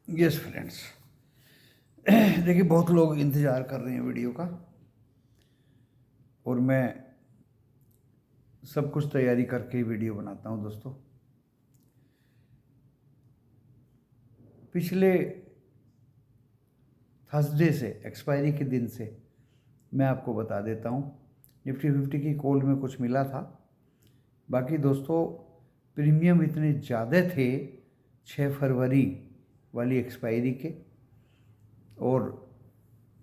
Yes friends, देखिए बहुत लोग इंतज़ार कर रहे हैं वीडियो का और मैं सब कुछ तैयारी करके ही वीडियो बनाता हूं दोस्तों। पिछले थर्सडे से एक्सपायरी के दिन से मैं आपको बता देता हूं, निफ्टी 50 की कॉल में कुछ मिला था। बाकी दोस्तों प्रीमियम इतने ज़्यादा थे 6 फरवरी वाली एक्सपायरी के, और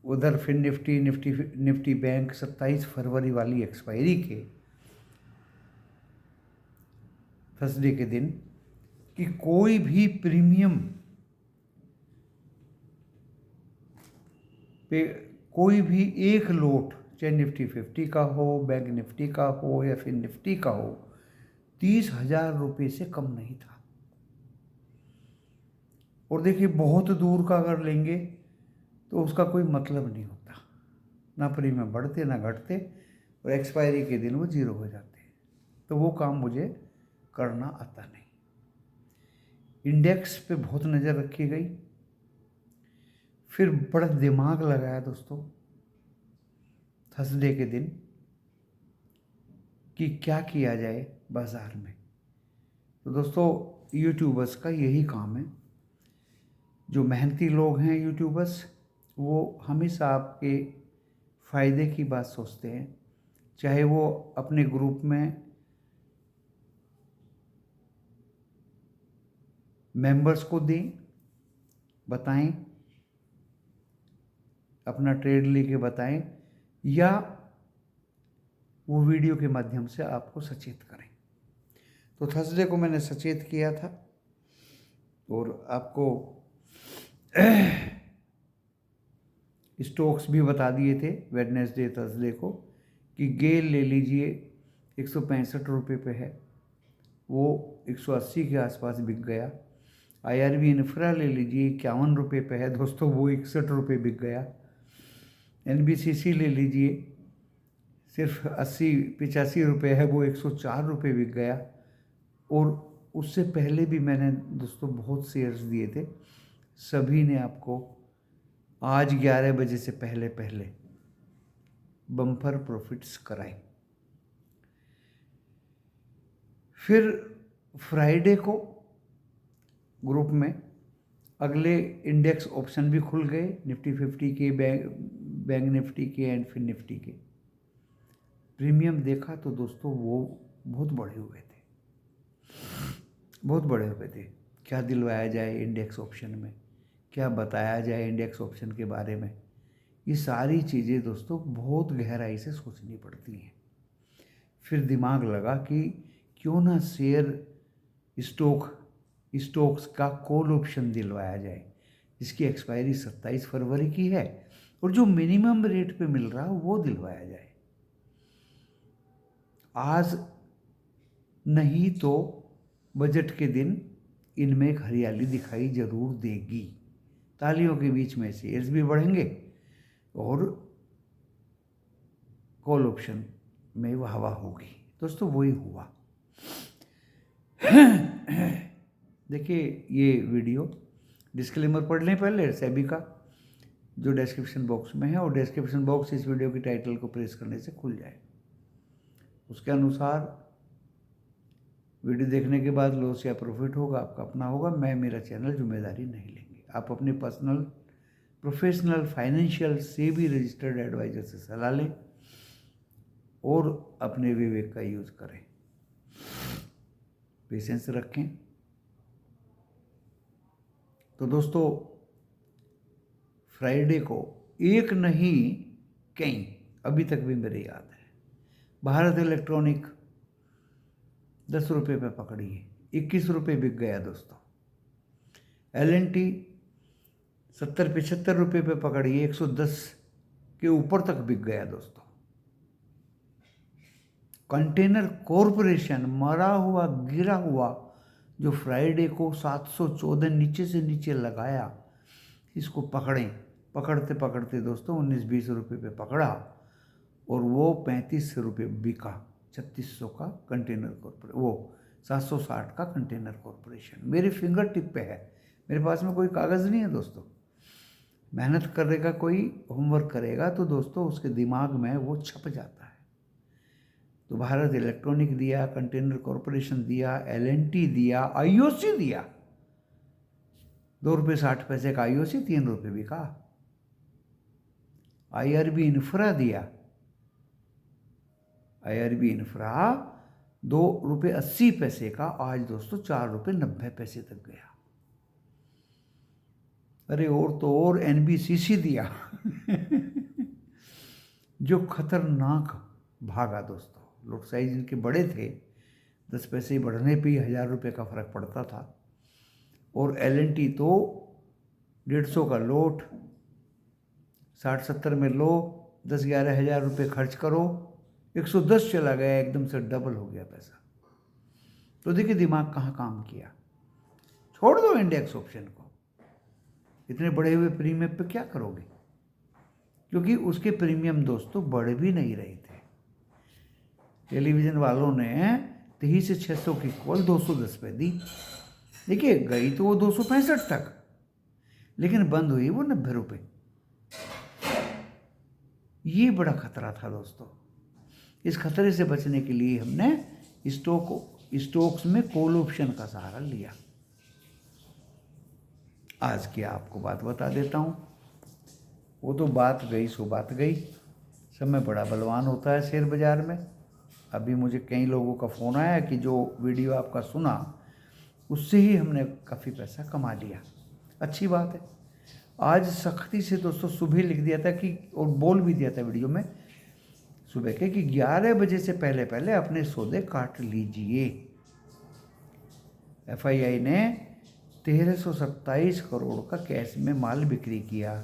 उधर फिर निफ्टी बैंक 27 फरवरी वाली एक्सपायरी के थर्सडे के दिन, कि कोई भी प्रीमियम पे कोई भी एक लोट, चाहे निफ्टी 50 का हो, बैंक निफ्टी का हो या फिर निफ्टी का हो, 30,000 रुपये से कम नहीं था। और देखिए बहुत दूर का अगर लेंगे तो उसका कोई मतलब नहीं होता, ना प्रीमियम बढ़ते ना घटते, और एक्सपायरी के दिन वो जीरो हो जाते हैं। तो वो काम मुझे करना आता नहीं। इंडेक्स पे बहुत नज़र रखी गई, फिर बड़ा दिमाग लगाया दोस्तों थर्सडे के दिन कि क्या किया जाए बाज़ार में। तो दोस्तों यूट्यूबर्स का यही काम है, जो मेहनती लोग हैं यूट्यूबर्स, वो हमेशा आपके फ़ायदे की बात सोचते हैं। चाहे वो अपने ग्रुप में मेंबर्स को दें, बताएं, अपना ट्रेड लेके बताएं, या वो वीडियो के माध्यम से आपको सचेत करें। तो थर्सडे को मैंने सचेत किया था और आपको स्टॉक्स भी बता दिए थे वेडनेसडे थर्सडे को, कि गेल ले लीजिए 165 रुपये पे है, वो 180 के आसपास बिक गया। IRB इंफ्रा ले लीजिए 51 रुपये पे है दोस्तों, वो 61 रुपये बिक गया। NBCC ले लीजिए सिर्फ 80-85 रुपये है, वो 104 रुपये बिक गया। और उससे पहले भी मैंने दोस्तों बहुत शेयर्स दिए थे, सभी ने आपको आज 11 बजे से पहले पहले बम्पर प्रॉफिट्स कराए। फिर फ्राइडे को ग्रुप में अगले इंडेक्स ऑप्शन भी खुल गए, निफ्टी 50 के, बैंक निफ्टी के एंड फिर निफ्टी के। प्रीमियम देखा तो दोस्तों वो बहुत बड़े हुए थे, बहुत बड़े हुए थे। क्या दिलवाया जाए इंडेक्स ऑप्शन में, क्या बताया जाए इंडेक्स ऑप्शन के बारे में, ये सारी चीज़ें दोस्तों बहुत गहराई से सोचनी पड़ती हैं। फिर दिमाग लगा कि क्यों ना स्टॉक्स का कॉल ऑप्शन दिलवाया जाए, जिसकी एक्सपायरी 27 फरवरी की है, और जो मिनिमम रेट पे मिल रहा है वो दिलवाया जाए। आज नहीं तो बजट के दिन इनमें एक हरियाली दिखाई जरूर देगी। तालियों के बीच में शेयर्स भी बढ़ेंगे और कॉल ऑप्शन में हवा होगी। दोस्तों वही हुआ। देखिए ये वीडियो डिस्क्लेमर पढ़ लें पहले सेबी का, जो डिस्क्रिप्शन बॉक्स में है, और डिस्क्रिप्शन बॉक्स इस वीडियो की टाइटल को प्रेस करने से खुल जाए। उसके अनुसार वीडियो देखने के बाद लॉस या प्रॉफिट होगा आपका अपना होगा, मैं मेरा चैनल जिम्मेदारी नहीं लेंगे। आप अपने पर्सनल, प्रोफेशनल, फाइनेंशियल से भी रजिस्टर्ड एडवाइजर से सलाह लें और अपने विवेक का यूज़ करें, पेशेंस रखें। तो दोस्तों फ्राइडे को एक नहीं कई, अभी तक भी मेरे याद है, भारत इलेक्ट्रॉनिक 10 रुपये पे पकड़िए, 21 रुपये बिक गया दोस्तों। LNT 70-75 रुपये पे पकड़िए, 110 के ऊपर तक बिक गया दोस्तों। कंटेनर कॉरपोरेशन मरा हुआ गिरा हुआ, जो फ्राइडे को 714 नीचे से नीचे लगाया, इसको पकड़ते पकड़ते दोस्तों 19-20 रुपये पे पकड़ा और वो 35 रुपये बिका। 3600 का कंटेनर कॉरपोरेशन, वो 760 का कंटेनर कॉरपोरेशन मेरे फिंगर टिप पे है, मेरे पास में कोई कागज़ नहीं है दोस्तों। मेहनत करेगा कोई, होमवर्क करेगा तो दोस्तों उसके दिमाग में वो छप जाता है। तो भारत इलेक्ट्रॉनिक दिया, कंटेनर कॉरपोरेशन दिया, LNT दिया, IOC दिया। 2 रुपये 60 पैसे का IOC 3 रुपये बिका। IRB इंफ्रा दिया, IRB इंफ्रा 2 रुपये 80 पैसे का आज दोस्तों 4 रुपये 90 पैसे तक गया। अरे और तो और NBCC दिया जो खतरनाक भागा दोस्तों। लोट साइज इनके बड़े थे, 10 पैसे बढ़ने पे ही 1000 रुपये का फर्क पड़ता था। और LNT तो 150 का लोट, 60-70 में लो, 10-11 हज़ार रुपये खर्च करो, 110 चला गया, एकदम से डबल हो गया पैसा। तो देखिए दिमाग कहाँ काम किया। छोड़ दो इंडेक्स ऑप्शन को, इतने बढ़े हुए प्रीमियम पे क्या करोगे, क्योंकि उसके प्रीमियम दोस्तों बढ़ भी नहीं रहे थे। टेलीविज़न वालों ने 23 से 600 की कॉल 210 पे दी। देखिए गई तो वो 265 तक, लेकिन बंद हुई वो 90 रुपये। ये बड़ा खतरा था दोस्तों। इस खतरे से बचने के लिए हमने स्टॉक्स में कॉल ऑप्शन का सहारा लिया। आज की आपको बात बता देता हूँ। वो तो बात गई सो बात गई। समय बड़ा बलवान होता है शेयर बाज़ार में। अभी मुझे कई लोगों का फ़ोन आया कि जो वीडियो आपका सुना उससे ही हमने काफ़ी पैसा कमा लिया। अच्छी बात है। आज सख्ती से दोस्तों सुबह लिख दिया था कि, और बोल भी दिया था वीडियो में सुबह के, कि 11 बजे से पहले पहले अपने सौदे काट लीजिए। FII ने 1327 करोड़ का कैश में माल बिक्री किया।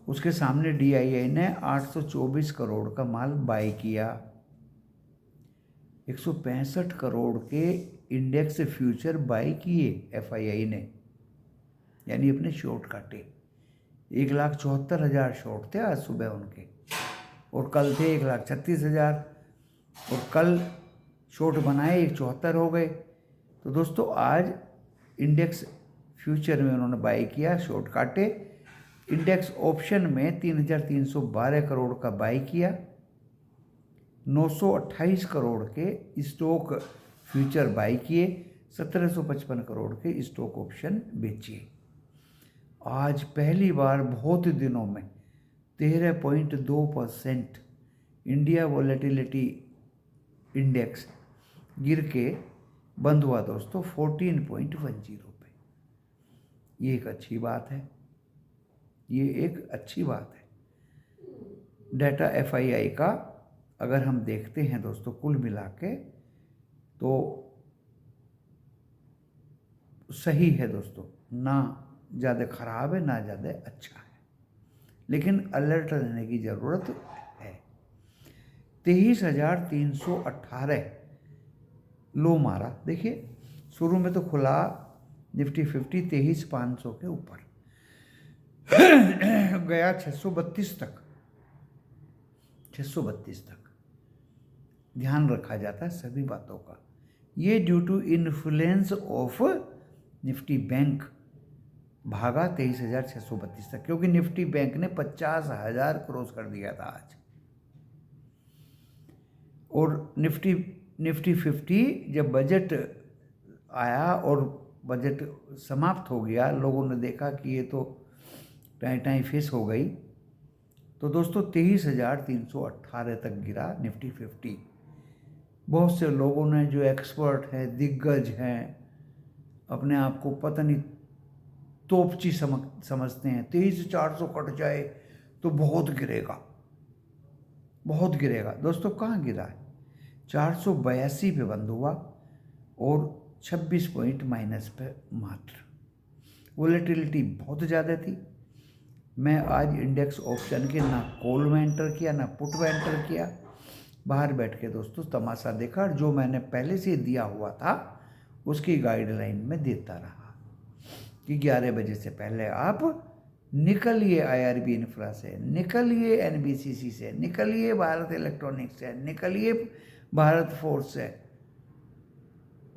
उसके सामने DII ने 824 करोड़ का माल बाय किया। 165 करोड़ के इंडेक्स फ्यूचर बाय किए FII ने, यानी अपने शॉर्ट काटे। 1,74,000 शॉर्ट थे आज सुबह उनके, और कल थे 1,36,000, और कल शॉर्ट बनाए 174 हो गए। तो दोस्तों आज इंडेक्स फ्यूचर में उन्होंने बाय किया, शॉर्ट काटे। इंडेक्स ऑप्शन में 3,312 करोड़ का बाय किया। 928 करोड़ के स्टॉक फ्यूचर बाय किए। 1755 करोड़ के स्टॉक ऑप्शन बेचिए। आज पहली बार बहुत दिनों में 13.2% इंडिया वॉलेटिलिटी इंडेक्स गिर के बंद हुआ दोस्तों 14.10 पे। ये एक अच्छी बात है, ये एक अच्छी बात है। डाटा FII का अगर हम देखते हैं दोस्तों कुल मिला के तो सही है दोस्तों, ना ज़्यादा ख़राब है ना ज़्यादा अच्छा है, लेकिन अलर्ट रहने की ज़रूरत है। 23,318 लो मारा। देखिए शुरू में तो खुला निफ्टी 50 23,500 के ऊपर गया 632 तक, 632 तक। ध्यान रखा जाता है सभी बातों का। ये due to influence of nifty bank भागा 23,632 तक, क्योंकि निफ्टी बैंक ने 50,000 क्रॉस कर दिया था आज। और निफ्टी 50 जब बजट आया और बजट समाप्त हो गया, लोगों ने देखा कि ये तो टाई फेस हो गई, तो दोस्तों 23,318 तक गिरा निफ्टी 50। बहुत से लोगों ने जो एक्सपर्ट हैं, दिग्गज हैं, अपने आप को पता नहीं तोपची समझते हैं, 23,400 कट जाए तो बहुत गिरेगा, बहुत गिरेगा। दोस्तों कहाँ गिरा है? 482 पे बंद हुआ और 26 पॉइंट माइनस पे मात्र। वोलेटिलिटी बहुत ज़्यादा थी। मैं आज इंडेक्स ऑप्शन के ना कॉल में एंटर किया ना पुट में एंटर किया, बाहर बैठ के दोस्तों तमाशा देखा। जो मैंने पहले से दिया हुआ था उसकी गाइडलाइन में देता रहा कि 11 बजे से पहले आप निकलिए IRB इंफ्रा से, निकलिए NBCC से, निकलिए भारत इलेक्ट्रॉनिक्स से, निकलिए भारत फोर्स से।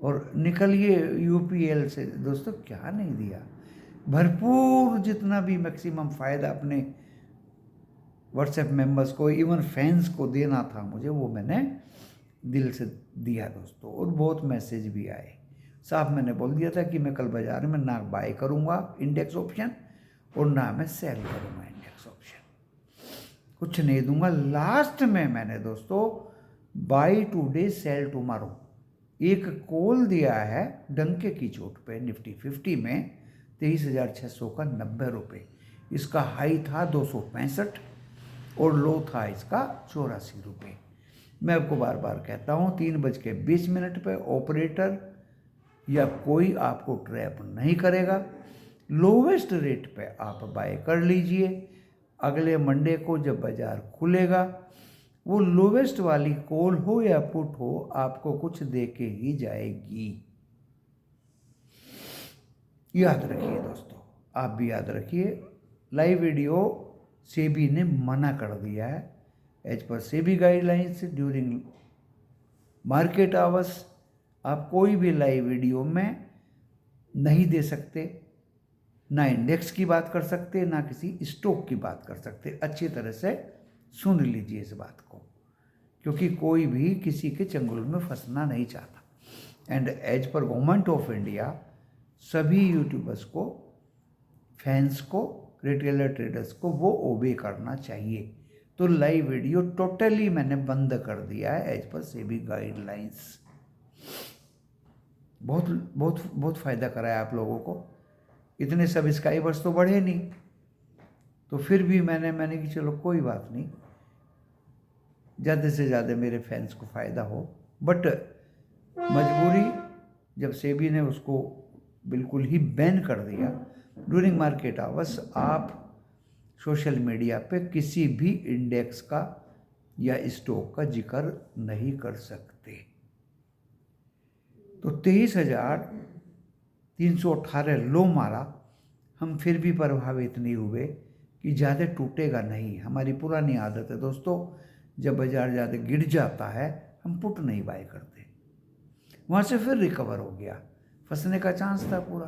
और निकलिए यूपीएल से दोस्तों। क्या नहीं दिया, भरपूर जितना भी मैक्सिमम फ़ायदा अपने व्हाट्सएप मेंबर्स को, इवन फैंस को देना था मुझे, वो मैंने दिल से दिया दोस्तों। और बहुत मैसेज भी आए। साफ मैंने बोल दिया था कि मैं कल बाज़ार में ना बाय करूँगा इंडेक्स ऑप्शन और ना मैं सेल करूँगा इंडेक्स ऑप्शन, कुछ नहीं दूंगा। लास्ट में मैंने दोस्तों बाय टुडे सेल टुमारो एक कॉल दिया है डंके की चोट पे निफ्टी 50 में 23,600 का 90 रुपये। इसका हाई था 265 और लो था इसका 84 रुपये। मैं आपको बार बार कहता हूँ 3:20 पे ऑपरेटर या कोई आपको ट्रैप नहीं करेगा। लोवेस्ट रेट पे आप बाय कर लीजिए। अगले मंडे को जब बाजार खुलेगा, वो लोवेस्ट वाली कॉल हो या पुट हो, आपको कुछ दे के ही जाएगी। याद रखिए दोस्तों, आप भी याद रखिए। लाइव वीडियो सेबी ने मना कर दिया है। As per SEBI guidelines during market hours आप कोई भी लाइव वीडियो में नहीं दे सकते, ना इंडेक्स की बात कर सकते, ना किसी स्टॉक की बात कर सकते। अच्छी तरह से सुन लीजिए इस बात को, क्योंकि कोई भी किसी के चंगुल में फंसना नहीं चाहता। And as per government of India सभी यूट्यूबर्स को, फैंस को, रिटेलर ट्रेडर्स को वो ओबे करना चाहिए। तो लाइव वीडियो टोटली मैंने बंद कर दिया है एज पर सेबी गाइडलाइंस। बहुत बहुत बहुत फ़ायदा कराया आप लोगों को। इतने सब्सक्राइबर्स तो बढ़े नहीं, तो फिर भी मैंने कि चलो कोई बात नहीं, ज़्यादा से ज़्यादा मेरे फैंस को फ़ायदा हो। बट मजबूरी, जब सेबी ने उसको बिल्कुल ही बैन कर दिया ड्यूरिंग मार्केट आवर्स, आप सोशल मीडिया पे किसी भी इंडेक्स का या स्टॉक का जिक्र नहीं कर सकते। तो 23,318 लो मारा, हम फिर भी प्रभावित नहीं हुए कि ज़्यादा टूटेगा नहीं। हमारी पुरानी आदत है दोस्तों, जब बाजार ज़्यादा गिर जाता है हम पुट नहीं बाय करते। वहाँ से फिर रिकवर हो गया, फंसने का चांस था पूरा।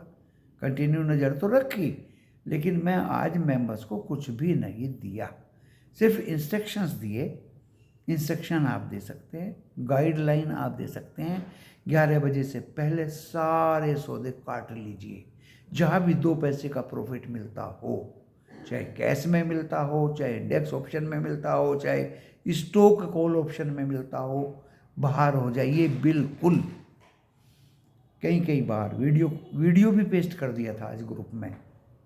कंटिन्यू नज़र तो रखी, लेकिन मैं आज मेंबर्स को कुछ भी नहीं दिया, सिर्फ इंस्ट्रक्शंस दिए। इंस्ट्रक्शन आप दे सकते हैं, गाइडलाइन आप दे सकते हैं। 11 बजे से पहले सारे सौदे काट लीजिए। जहाँ भी 2 पैसे का प्रॉफिट मिलता हो, चाहे कैश में मिलता हो, चाहे इंडेक्स ऑप्शन में मिलता हो, चाहे स्टॉक कॉल ऑप्शन में मिलता हो, बाहर हो जाइए बिल्कुल। कई बार वीडियो भी पेस्ट कर दिया था आज ग्रुप में।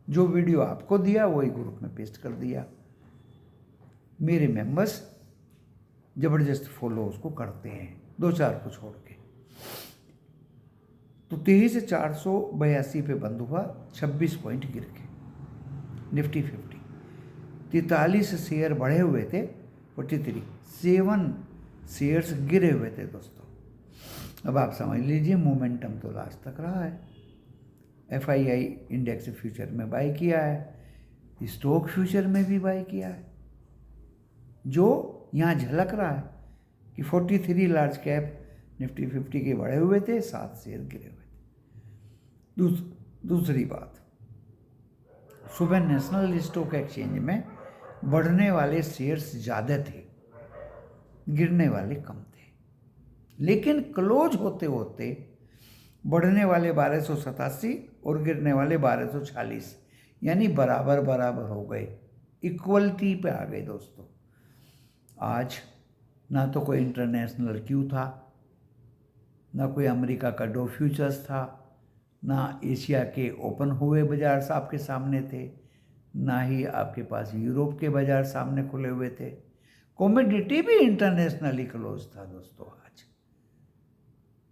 जो वीडियो आपको दिया वही ग्रुप में पेस्ट कर दिया। मेरे मेंबर्स ज़बरदस्त फॉलो उसको करते हैं, 2-4 को छोड़ के। तो 23,482 पे बंद हुआ, 26 पॉइंट गिर के निफ्टी 50। 43 शेयर बढ़े हुए थे, 43 7 शेयर्स गिरे हुए थे दोस्तों। अब आप समझ लीजिए मोमेंटम तो लास्ट तक रहा है। FII इंडेक्स फ्यूचर में बाय किया है, स्टॉक फ्यूचर में भी बाय किया है। जो यहाँ झलक रहा है कि 43 लार्ज कैप निफ्टी 50 के बढ़े हुए थे, 7 शेयर गिरे हुए थे। दूसरी बात, सुबह नेशनल स्टॉक एक्सचेंज में बढ़ने वाले शेयर्स ज़्यादा थे, गिरने वाले कम थे। लेकिन क्लोज होते होते बढ़ने वाले 1287 और गिरने वाले 1240, यानी बराबर बराबर हो गए, इक्वलिटी पे आ गए दोस्तों। आज ना तो कोई इंटरनेशनल क्यू था, ना कोई अमेरिका का डो फ्यूचर्स था, ना एशिया के ओपन हुए बाजार आपके सामने थे, ना ही आपके पास यूरोप के बाजार सामने खुले हुए थे। कमोडिटी भी इंटरनेशनली क्लोज था दोस्तों। आज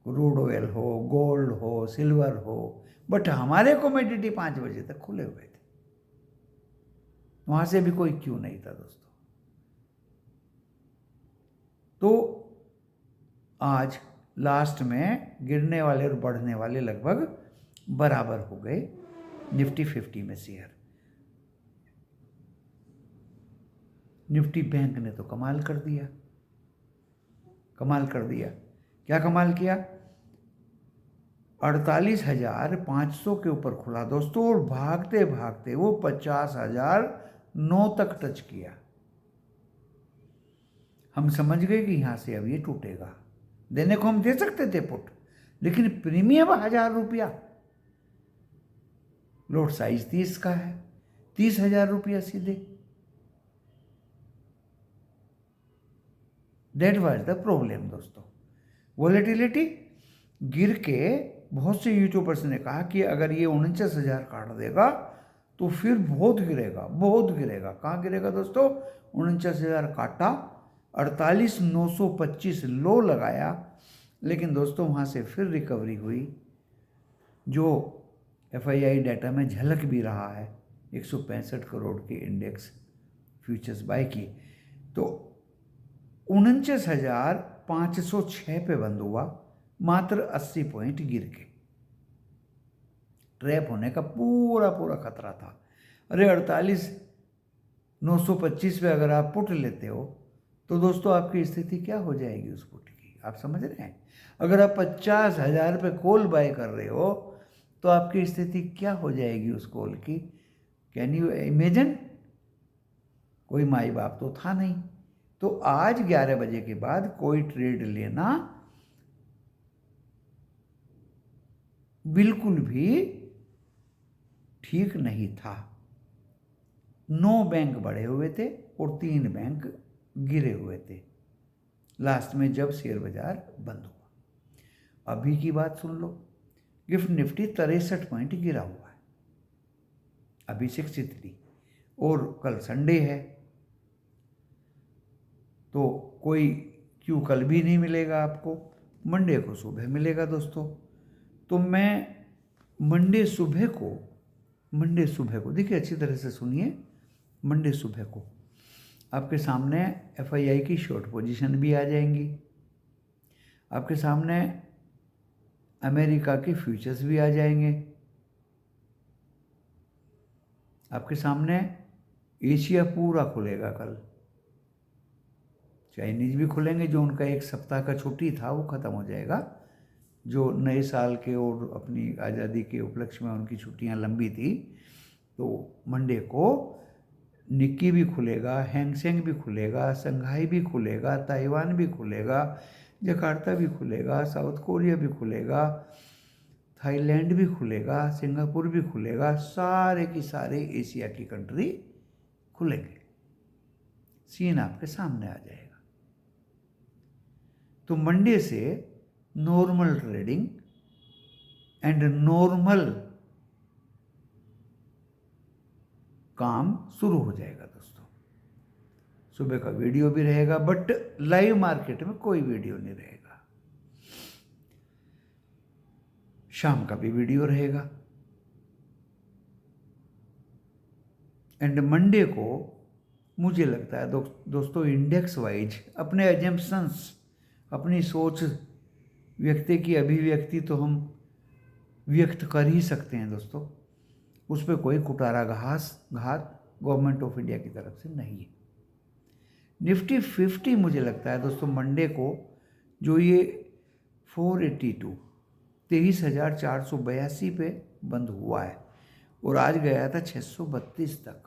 क्रूड ऑयल हो, गोल्ड हो, सिल्वर हो, बट हमारे कमोडिटी 5 बजे तक खुले हुए थे। वहाँ से भी कोई क्यू नहीं था दोस्तों। तो आज लास्ट में गिरने वाले और बढ़ने वाले लगभग बराबर हो गए निफ्टी 50 में शेयर। निफ्टी बैंक ने तो कमाल कर दिया, कमाल कर दिया। क्या कमाल किया? 48,500 के ऊपर खुला दोस्तों, और भागते भागते वो 50,009 तक टच किया। हम समझ गए कि यहां से अब ये टूटेगा। देने को हम दे सकते थे पुट, लेकिन प्रीमियम 1,000 रुपया, लोट साइज 30 का है, 30,000 रुपया सीधे। दैट वाज द प्रॉब्लम दोस्तों। वॉलेटिलिटी गिर के बहुत से यूट्यूबर्स ने कहा कि अगर ये 49,000 काट देगा तो फिर बहुत गिरेगा, बहुत गिरेगा। कहाँ गिरेगा दोस्तों? 49,000 काटा, 48,925 लो लगाया, लेकिन दोस्तों वहाँ से फिर रिकवरी हुई, जो FII डाटा में झलक भी रहा है। 165 करोड़ के इंडेक्स फ्यूचर्स बाय की, तो 49,506 पे बंद हुआ, मात्र 80 पॉइंट गिर के। ट्रैप होने का पूरा पूरा खतरा था। अरे 48,925 पे अगर आप पुट लेते हो तो दोस्तों आपकी स्थिति क्या हो जाएगी उस पुट की, आप समझ रहे हैं? अगर आप 50,000 पे कॉल बाय कर रहे हो तो आपकी स्थिति क्या हो जाएगी उस कॉल की? Can you imagine? कोई माई बाप तो था नहीं। तो आज 11 बजे के बाद कोई ट्रेड लेना बिल्कुल भी ठीक नहीं था। 9 बैंक बढ़े हुए थे और 3 बैंक गिरे हुए थे लास्ट में जब शेयर बाजार बंद हुआ। अभी की बात सुन लो, गिफ्ट निफ्टी 63 पॉइंट गिरा हुआ है, अभी 63, और कल संडे है तो कोई क्यों कल भी नहीं मिलेगा आपको, मंडे को सुबह मिलेगा दोस्तों। तो मैं मंडे सुबह को देखिए, अच्छी तरह से सुनिए, मंडे सुबह को आपके सामने FII की शॉर्ट पोजीशन भी आ जाएंगी, आपके सामने अमेरिका के फ्यूचर्स भी आ जाएंगे, आपके सामने एशिया पूरा खुलेगा कल। चाइनीज भी खुलेंगे, जो उनका एक सप्ताह का छुट्टी था वो ख़त्म हो जाएगा, जो नए साल के और अपनी आज़ादी के उपलक्ष्य में उनकी छुट्टियां लंबी थी। तो मंडे को निक्की भी खुलेगा, हैंगसेंग भी खुलेगा, संघाई भी खुलेगा, ताइवान भी खुलेगा, जकार्ता भी खुलेगा, साउथ कोरिया भी खुलेगा, थाईलैंड भी खुलेगा, सिंगापुर भी खुलेगा, सारे की सारे एशिया की कंट्री खुलेंगे। सीन आपके सामने आ जाएगा। तो मंडे से नॉर्मल ट्रेडिंग एंड नॉर्मल काम शुरू हो जाएगा दोस्तों। सुबह का वीडियो भी रहेगा, बट लाइव मार्केट में कोई वीडियो नहीं रहेगा। शाम का भी वीडियो रहेगा। एंड मंडे को मुझे लगता है दोस्तों इंडेक्स वाइज अपने एजम्पशंस, अपनी सोच, व्यक्ति की अभिव्यक्ति तो हम व्यक्त कर ही सकते हैं दोस्तों, उस पर कोई कुटाराघात गवर्नमेंट ऑफ इंडिया की तरफ से नहीं है। निफ्टी 50 मुझे लगता है दोस्तों मंडे को जो ये 482 23,482 पे बंद हुआ है और आज गया था 632 तक,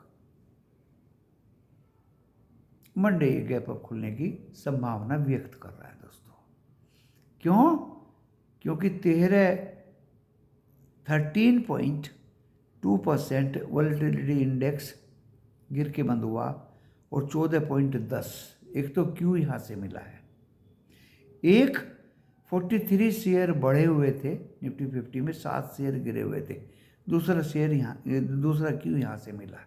मंडे ये गैप अप खुलने की संभावना व्यक्त कर रहा है दोस्तों। क्यों? क्योंकि 13.2% वोलेटिलिटी इंडेक्स गिर के बंद हुआ और 14.10 एक तो क्यू यहाँ से मिला है, एक 43 शेयर बढ़े हुए थे निफ्टी 50 में, 7 शेयर गिरे हुए थे, दूसरा क्यू यहाँ से मिला,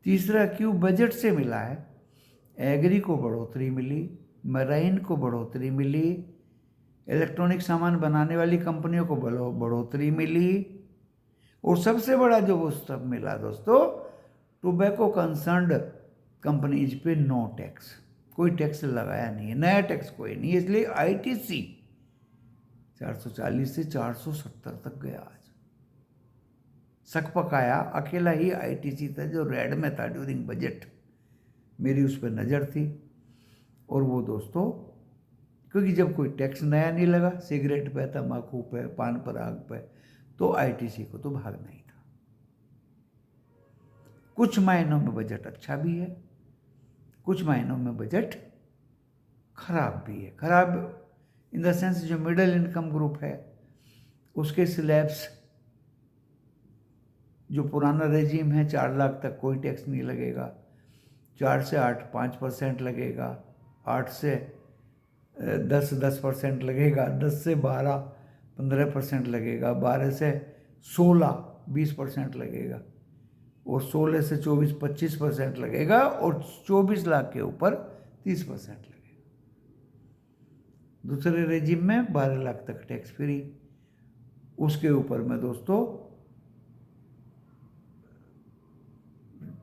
तीसरा क्यू बजट से मिला है। एग्री को बढ़ोतरी मिली, मराइन को बढ़ोतरी मिली, इलेक्ट्रॉनिक सामान बनाने वाली कंपनियों को बढ़ोतरी मिली, और सबसे बड़ा जो वो सब मिला दोस्तों, टोबैको कंसर्न्ड कंपनीज पे नो टैक्स, कोई टैक्स लगाया नहीं है, नया टैक्स कोई नहीं है, इसलिए ITC 440 से 470 तक गया। आज सक पकाया, अकेला ही ITC था जो रेड में था ड्यूरिंग बजट, मेरी उस पर नज़र थी, और वो दोस्तों क्योंकि जब कोई टैक्स नया नहीं लगा सिगरेट पे, तम्बाकू पे, पान पराग पे, तो आईटीसी को तो भागना ही था। कुछ मायनों में बजट अच्छा भी है, कुछ मायनों में बजट खराब भी है। खराब इन द सेंस जो मिडिल इनकम ग्रुप है उसके स्लैब्स, जो पुराना रेजिम है 4 लाख तक कोई टैक्स नहीं लगेगा, 4 से 8 5% लगेगा, 8 से 10% लगेगा, 10 से 12 15% लगेगा, 12 से 16 20% लगेगा, और 16 से 24 25% लगेगा, और 24 लाख के ऊपर 30% लगेगा। दूसरे रेजिम में 12 लाख तक टैक्स फ्री, उसके ऊपर में दोस्तों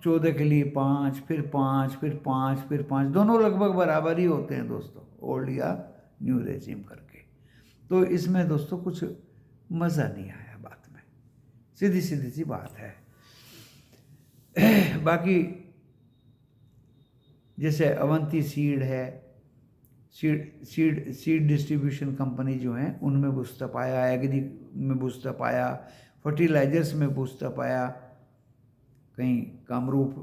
14 के लिए 5, फिर 5, फिर 5, फिर 5, दोनों लगभग बराबर ही होते हैं दोस्तों, ओल्ड या न्यू रेजिम करके। तो इसमें दोस्तों कुछ मज़ा नहीं आया बात में, सीधी सीधी सी बात है। बाकी जैसे अवंती सीड है, सीड डिस्ट्रीब्यूशन कंपनी जो हैं उनमें बूस्टअप आया, एग्री में बूस्टअप आया, फर्टिलाइजर्स में बूस्टअप आया, कहीं कामरूप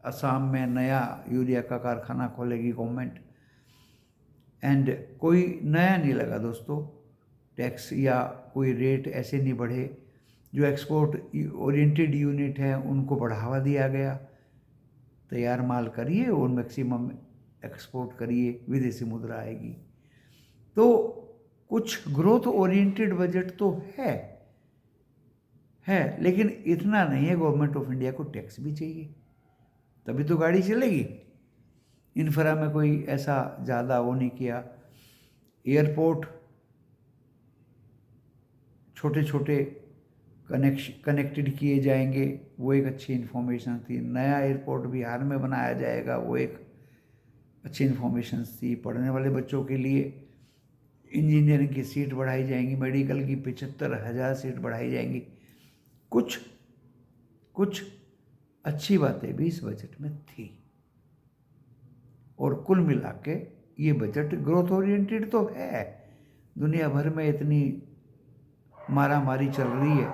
असम में नया यूरिया का कारखाना खोलेगी गवर्नमेंट, एंड कोई नया नहीं लगा दोस्तों टैक्स या कोई रेट ऐसे नहीं बढ़े। जो एक्सपोर्ट ओरिएंटेड यूनिट है उनको बढ़ावा दिया गया, तैयार माल करिए और मैक्सिमम एक्सपोर्ट करिए, विदेशी मुद्रा आएगी। तो कुछ ग्रोथ ओरिएंटेड बजट तो है, लेकिन इतना नहीं है। गवर्नमेंट ऑफ इंडिया को टैक्स भी चाहिए, तभी तो गाड़ी चलेगी। इंफ्रा में कोई ऐसा ज़्यादा वो नहीं किया। एयरपोर्ट छोटे छोटे कनेक्टेड किए जाएंगे, वो एक अच्छी इन्फॉर्मेशन थी। नया एयरपोर्ट बिहार में बनाया जाएगा, वो एक अच्छी इन्फॉर्मेशन थी। पढ़ने वाले बच्चों के लिए इंजीनियरिंग की सीट बढ़ाई जाएंगी, मेडिकल की 75,000 सीट बढ़ाई जाएंगी। कुछ अच्छी बातें भी इस बजट में थी, और कुल मिला के ये बजट ग्रोथ ओरिएंटेड तो है। दुनिया भर में इतनी मारामारी चल रही है,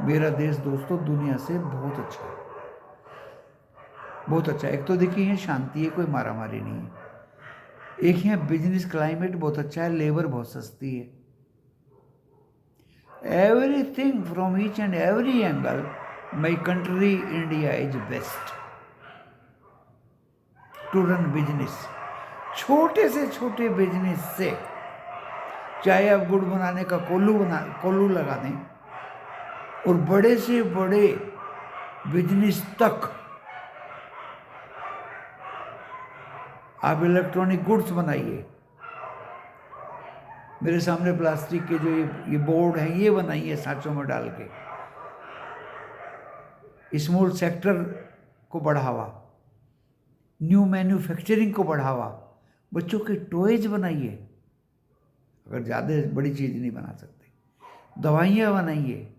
मेरा देश दोस्तों दुनिया से बहुत अच्छा है, बहुत अच्छा। एक तो देखिए है शांति है, कोई मारामारी नहीं है। एक है बिजनेस क्लाइमेट बहुत अच्छा है, लेबर बहुत सस्ती है। Everything from each and every angle my country India is best to run business. छोटे से छोटे बिजनेस से, चाहे आप गुड़ बनाने का कोल्लू लगा दें, और बड़े से बड़े बिजनेस तक, आप इलेक्ट्रॉनिक गुड्स बनाइए। मेरे सामने प्लास्टिक के जो ये बोर्ड हैं ये बनाइए सांचों में डाल के। स्मॉल सेक्टर को बढ़ावा, न्यू मैन्युफैक्चरिंग को बढ़ावा, बच्चों के टॉयज बनाइए, अगर ज़्यादा बड़ी चीज़ नहीं बना सकते। दवाइयाँ बनाइए,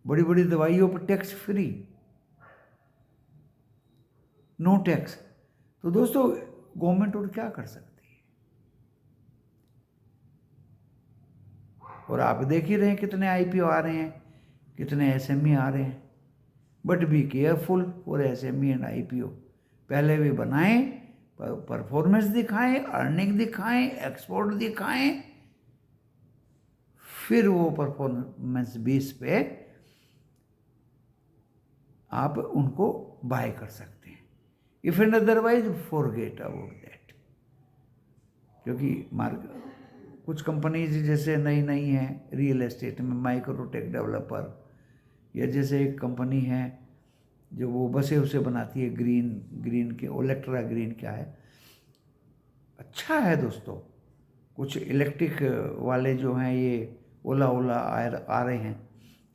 बड़ी बड़ी दवाइयों पर टैक्स फ्री, नो टैक्स। तो दोस्तों गवर्नमेंट और क्या कर सकती है? और आप देख ही रहे हैं कितने आईपीओ आ रहे हैं, कितने एसएमई आ रहे हैं। But be careful for SME and IPO. पहले भी बनाएं, परफॉर्मेंस दिखाएं, अर्निंग दिखाएं, एक्सपोर्ट दिखाएं, फिर वो परफॉर्मेंस बेस पे आप उनको बाय कर सकते हैं। If and otherwise forget about that. क्योंकि कुछ कंपनीज जैसे नई हैं रियल एस्टेट में, माइक्रोटेक डेवलपर, या जैसे एक कंपनी है जो वो बसें उसे बनाती है, ग्रीन के ओलेक्ट्रा ग्रीन क्या है, अच्छा है दोस्तों। कुछ इलेक्ट्रिक वाले जो हैं ये ओला आ रहे हैं,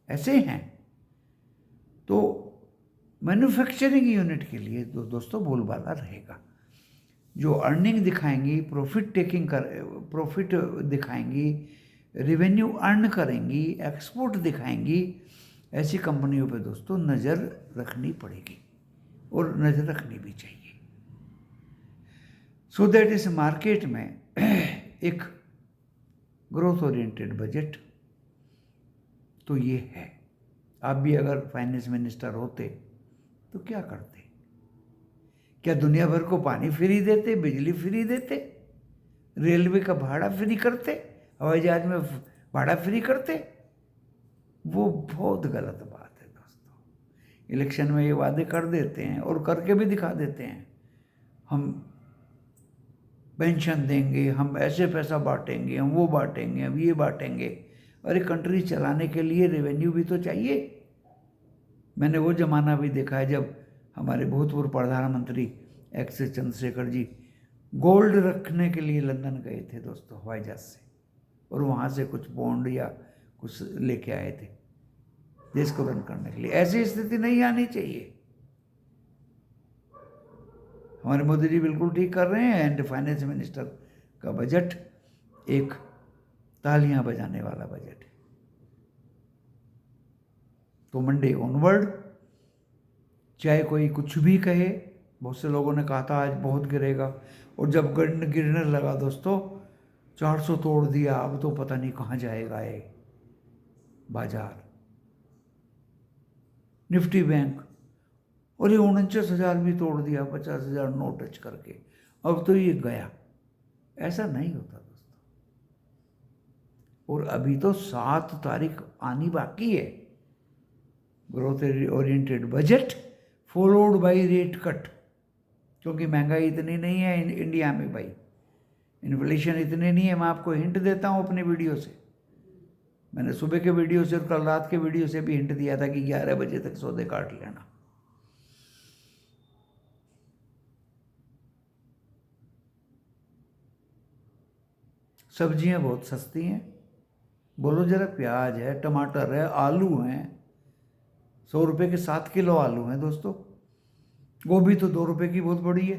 ऐसे हैं। तो मैन्युफैक्चरिंग यूनिट के लिए दोस्तों बोलबाला रहेगा। जो अर्निंग दिखाएंगी, प्रॉफिट दिखाएंगी, रेवेन्यू अर्न करेंगी, एक्सपोर्ट दिखाएंगी, ऐसी कंपनियों पे दोस्तों नज़र रखनी पड़ेगी, और नज़र रखनी भी चाहिए। सो दैट इस मार्केट में एक ग्रोथ ओरिएंटेड बजट तो ये है। आप भी अगर फाइनेंस मिनिस्टर होते तो क्या करते? क्या दुनिया भर को पानी फ्री देते, बिजली फ्री देते, रेलवे का भाड़ा फ्री करते, हवाई जहाज में भाड़ा फ्री करते? वो बहुत गलत बात है दोस्तों। इलेक्शन में ये वादे कर देते हैं और करके भी दिखा देते हैं, हम पेंशन देंगे, हम ऐसे पैसा बांटेंगे, हम वो बांटेंगे, हम ये बांटेंगे। अरे कंट्री चलाने के लिए रेवेन्यू भी तो चाहिए। मैंने वो ज़माना भी देखा है जब हमारे भूतपूर्व प्रधानमंत्री एक्स चंद्रशेखर जी गोल्ड रखने के लिए लंदन गए थे दोस्तों, हवाई जहाज से, और वहाँ से कुछ बॉन्ड या कुछ लेके आए थे देश को रन करने के लिए। ऐसी स्थिति नहीं आनी चाहिए। हमारे मोदी जी बिल्कुल ठीक कर रहे हैं। एंड फाइनेंस मिनिस्टर का बजट एक तालियां बजाने वाला बजट है। तो मंडे ऑनवर्ड, चाहे कोई कुछ भी कहे, बहुत से लोगों ने कहा था आज बहुत गिरेगा, और जब गिरने लगा दोस्तों 400 तोड़ दिया, अब तो पता नहीं कहाँ जाएगा ये बाजार। निफ्टी बैंक और ये 49,000 भी तोड़ दिया, 50,000 नो टच करके, अब तो ये गया। ऐसा नहीं होता दोस्तों। और अभी तो 7 तारीख आनी बाकी है। Growth oriented budget followed by rate cut, क्योंकि महंगाई इतनी नहीं है इंडिया में भाई, इन्फ्लेशन इतनी नहीं है। मैं आपको हिंट देता हूँ अपने वीडियो से, मैंने सुबह के वीडियो से और कल रात के वीडियो से भी हिंट दिया था कि 11 बजे तक सौदे काट लेना। सब्जियां बहुत सस्ती हैं, बोलो जरा, प्याज है, टमाटर है, आलू हैं, 100 रुपये के 7 किलो आलू हैं दोस्तों। गोभी तो 2 रुपये की बहुत बड़ी है।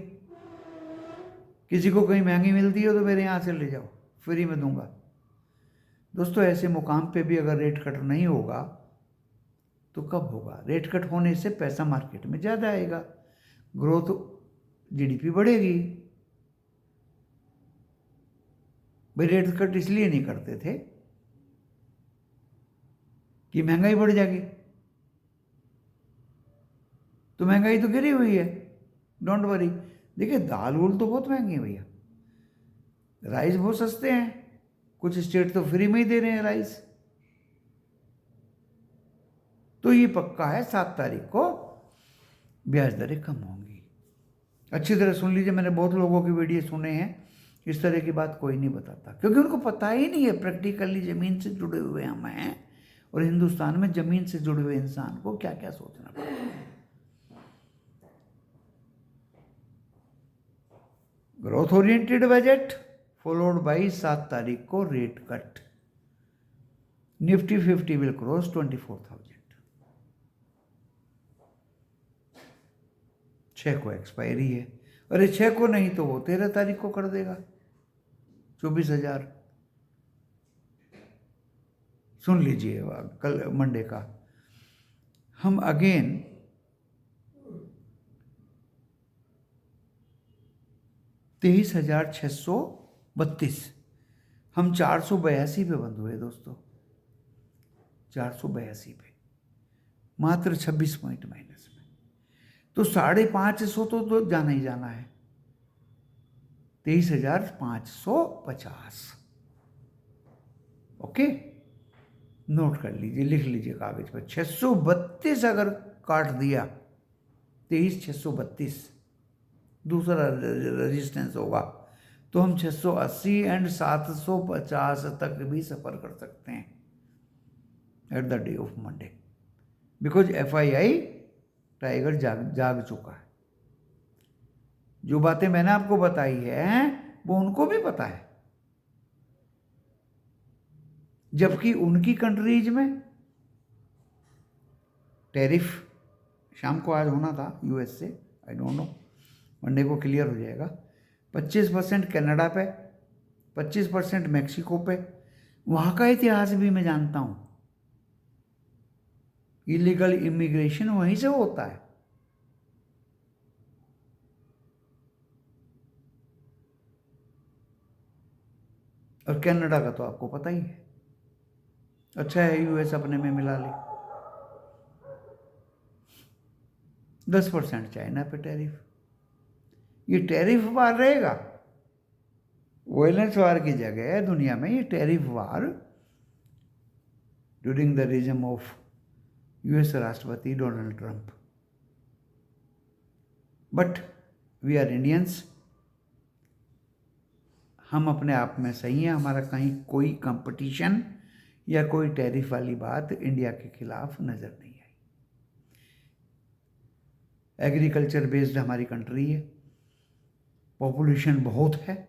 किसी को कहीं महंगी मिलती है तो मेरे यहाँ से ले जाओ, फ्री में दूंगा दोस्तों। ऐसे मुकाम पे भी अगर रेट कट नहीं होगा तो कब होगा? रेट कट होने से पैसा मार्केट में ज़्यादा आएगा, ग्रोथ, जीडीपी बढ़ेगी। भाई रेट कट इसलिए नहीं करते थे कि महंगाई बढ़ जाएगी, तो महंगाई तो गिरी हुई है, डोंट वरी। देखिए दाल वूल तो बहुत महंगी है भैया, राइस बहुत सस्ते हैं, कुछ स्टेट तो फ्री में ही दे रहे हैं राइस। तो ये पक्का है 7 तारीख को ब्याज दरें कम होंगी। अच्छी तरह सुन लीजिए, मैंने बहुत लोगों की वीडियो सुने हैं, इस तरह की बात कोई नहीं बताता, क्योंकि उनको पता ही नहीं है। प्रैक्टिकली ज़मीन से जुड़े हुए हम हैं, और हिंदुस्तान में ज़मीन से जुड़े हुए इंसान को क्या क्या सोचना पड़ता है। Growth oriented budget followed by 7 तारीख को rate cut. Nifty 50 will cross 24,000। 6 को एक्सपायरी है। अरे 6 को नहीं तो वो 13 तारीख को कर देगा 24,000। सुन लीजिए कल मंडे का हम अगेन 23,632, हम 482 पे बंद हुए दोस्तों, 482 पे, मात्र 26 पॉइंट माइनस में। तो 550 तो जाना ही जाना है। 23,550। ओके, नोट कर लीजिए, लिख लीजिए कागज पर। 632 अगर काट दिया, 23,632 दूसरा रेजिस्टेंस होगा, तो हम 680 एंड 750 तक भी सफर कर सकते हैं at the day of Monday, because FII tiger जाग चुका है। जो बातें मैंने आपको बताई है वो उनको भी पता है, जबकि उनकी कंट्रीज में टैरिफ शाम को आज होना था US से, आई डोंट नो, मंडे को क्लियर हो जाएगा। 25% कनाडा पे, 25% मैक्सिको पे। वहाँ का इतिहास भी मैं जानता हूँ, इलीगल इमिग्रेशन वहीं से होता है। और कनाडा का तो आपको पता ही है। अच्छा है यूएस अपने में मिला ले। 10% चाइना पे टैरिफ। ये टैरिफ वार रहेगा, वायलेंस वार की जगह है दुनिया में ये tariff war during the regime of US राष्ट्रपति Donald Trump. But we are Indians, हम अपने आप में सही हैं, हमारा कहीं कोई कंपटीशन या कोई टैरिफ वाली बात इंडिया के खिलाफ नज़र नहीं आई। एग्रीकल्चर बेस्ड हमारी कंट्री है, पॉपुलेशन बहुत है,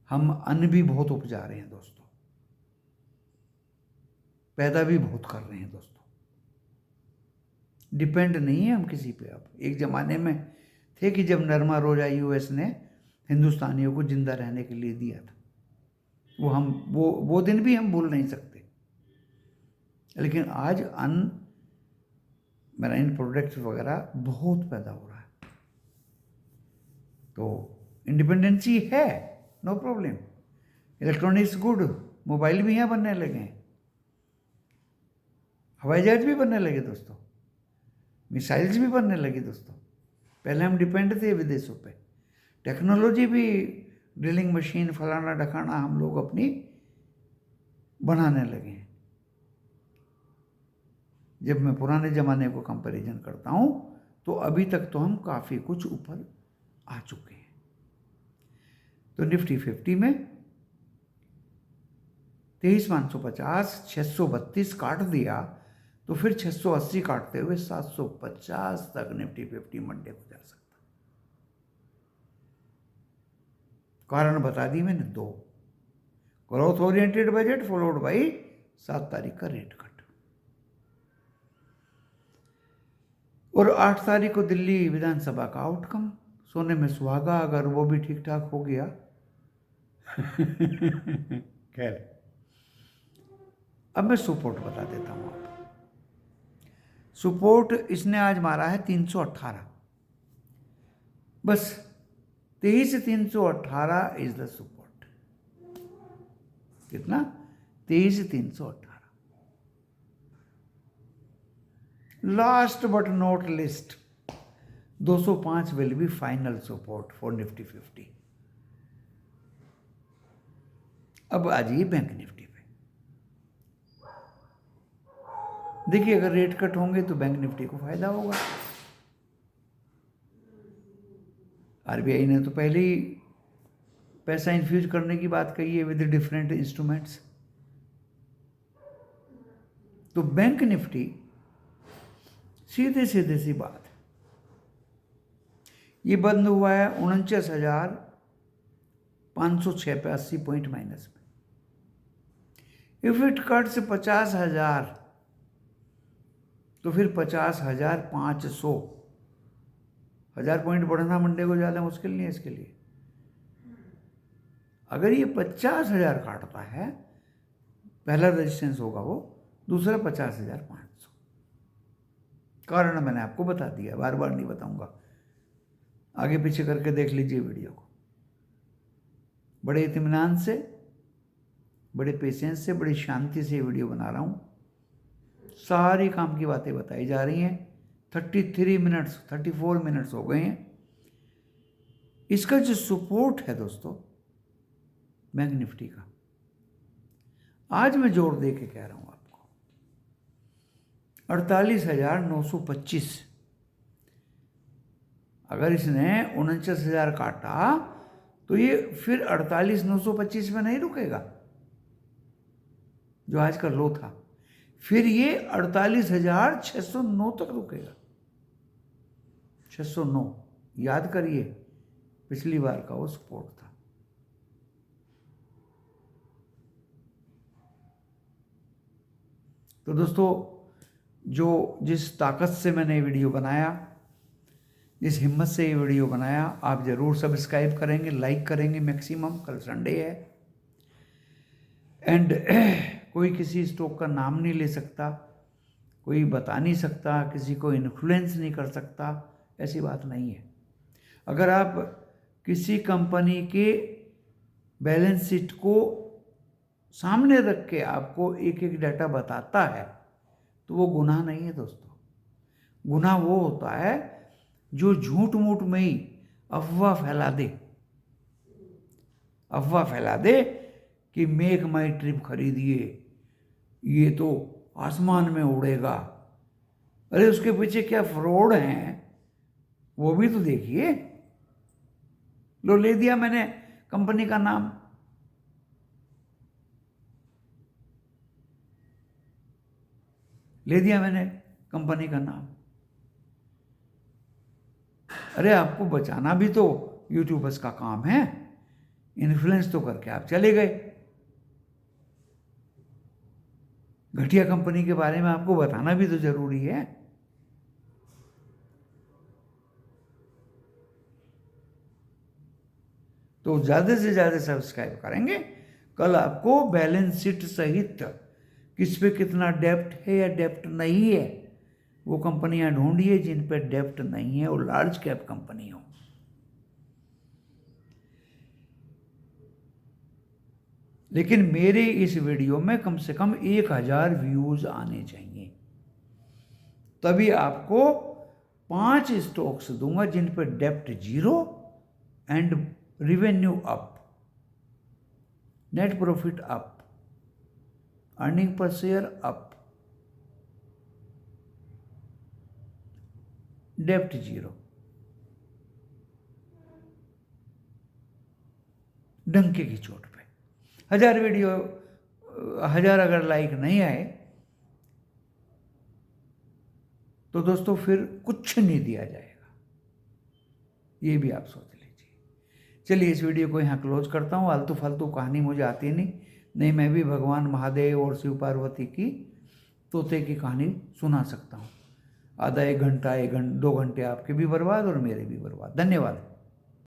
हम अन्न भी बहुत उपजा रहे हैं दोस्तों, पैदा भी बहुत कर रहे हैं दोस्तों, डिपेंड नहीं है हम किसी पे। अब एक ज़माने में थे कि जब नरमा रोजा यूएस ने हिंदुस्तानियों को जिंदा रहने के लिए दिया था, वो दिन भी हम भूल नहीं सकते। लेकिन आज अन्न, मैराइन प्रोडक्ट्स वगैरह बहुत पैदा हो रहा है, तो इंडिपेंडेंसी है, no problem. Electronics good, mobile भी यहाँ बनने लगे हैं, हवाई जहाज भी बनने लगे दोस्तों, मिसाइल्स भी बनने लगी दोस्तों। पहले हम डिपेंड थे विदेशों पे। टेक्नोलॉजी भी, ड्रिलिंग मशीन फलाना ढकाना हम लोग अपनी बनाने लगे हैं। जब मैं पुराने ज़माने को कंपैरिजन करता हूँ तो अभी तक तो हम काफ़ी कुछ ऊपर आ चुके हैं। तो निफ्टी 50 में 23,550, 632 काट दिया तो फिर 680 काटते हुए 750 तक निफ्टी 50 मंडे को जा सकता। कारण बता दी मैंने 2, growth oriented budget followed by 7 तारीख का रेट कट, और 8 तारीख को दिल्ली विधानसभा का आउटकम। सोने में सुहागा, अगर वो भी ठीक ठाक हो गया खैर, अब मैं सपोर्ट बता देता हूं आपको। सपोर्ट इसने आज मारा है 318, बस 23,318 इज द सपोर्ट। कितना? 23,318। Last but not list 205 will be final support for Nifty 50। अब आ जाइए बैंक निफ्टी पे। देखिए, अगर रेट कट होंगे तो बैंक निफ्टी को फायदा होगा। आरबीआई ने तो पहले ही पैसा इन्फ्यूज करने की बात कही है विद डिफरेंट इंस्ट्रूमेंट्स। तो बैंक निफ्टी सीधे सीधे सी बात है, ये बंद हुआ है 49,506 पे 80 पॉइंट माइनस में। इफ इट कट्स 50,000 तो फिर 50,500, 1000 पॉइंट बढ़ना मंडे को ज़्यादा मुश्किल नहीं है इसके लिए। अगर ये 50,000 काटता है, पहला रेजिस्टेंस होगा वो, दूसरा 50,500। कारण मैंने आपको बता दिया, बार बार नहीं बताऊंगा, आगे पीछे करके देख लीजिए वीडियो को। बड़े इत्मीनान से, बड़े पेशेंस से, बड़ी शांति से वीडियो बना रहा हूँ। सारी काम की बातें बताई जा रही हैं। 33 मिनट्स 34 मिनट्स हो गए हैं। इसका जो सपोर्ट है दोस्तों बैंक निफ्टी का, आज मैं जोर दे के कह रहा हूँ आपको, 48,925। अगर इसने 49,000 काटा तो ये फिर 48,925 में नहीं रुकेगा जो आज का लो था, फिर ये 48,609 तक रुकेगा। 609 याद करिए, पिछली बार का वो सपोर्ट था। तो दोस्तों, जिस ताकत से मैंने ये वीडियो बनाया, जिस हिम्मत से ये वीडियो बनाया, आप ज़रूर सब्सक्राइब करेंगे, लाइक करेंगे मैक्सिमम। कल संडे है एंड कोई किसी स्टॉक का नाम नहीं ले सकता, कोई बता नहीं सकता, किसी को इन्फ्लुएंस नहीं कर सकता, ऐसी बात नहीं है। अगर आप किसी कंपनी के बैलेंस शीट को सामने रख के आपको एक एक डाटा बताता है तो वो गुनाह नहीं है दोस्तों। गुनाह वो होता है जो झूठ मूठ में ही अफवाह फैला दे, अफवाह फैला दे कि मेक माई ट्रिप खरीदिए, ये तो आसमान में उड़ेगा। अरे उसके पीछे क्या फ्रॉड हैं वो भी तो देखिए। लो ले दिया मैंने कंपनी का नाम, ले दिया मैंने कंपनी का नाम। अरे आपको बचाना भी तो यूट्यूबर्स का काम है, इन्फ्लुएंस तो करके आप चले गए। घटिया कंपनी के बारे में आपको बताना भी तो जरूरी है। तो ज़्यादा से ज़्यादा सब्सक्राइब करेंगे, कल आपको बैलेंस शीट सहित किस पे कितना डेप्ट है या डेप्ट नहीं है, वो कंपनियां ढूंढिए जिन पे डेप्ट नहीं है और लार्ज कैप कंपनी हो। लेकिन मेरे इस वीडियो में कम से कम 1000 व्यूज आने चाहिए, तभी आपको 5 स्टॉक्स दूंगा जिन पे डेप्ट 0 and revenue up, net profit up, earning per share up, डेप्ट 0। डंके की चोट पे 1000 वीडियो, 1000 अगर लाइक नहीं आए तो दोस्तों फिर कुछ नहीं दिया जाएगा, ये भी आप सोच लीजिए। चलिए इस वीडियो को यहाँ क्लोज करता हूँ। आलतू फालतू कहानी मुझे आती नहीं, मैं भी भगवान महादेव और शिव पार्वती की तोते की कहानी सुना सकता हूँ। आधा 1 घंटा 2 घंटे आपके भी बर्बाद और मेरे भी बर्बाद। धन्यवाद।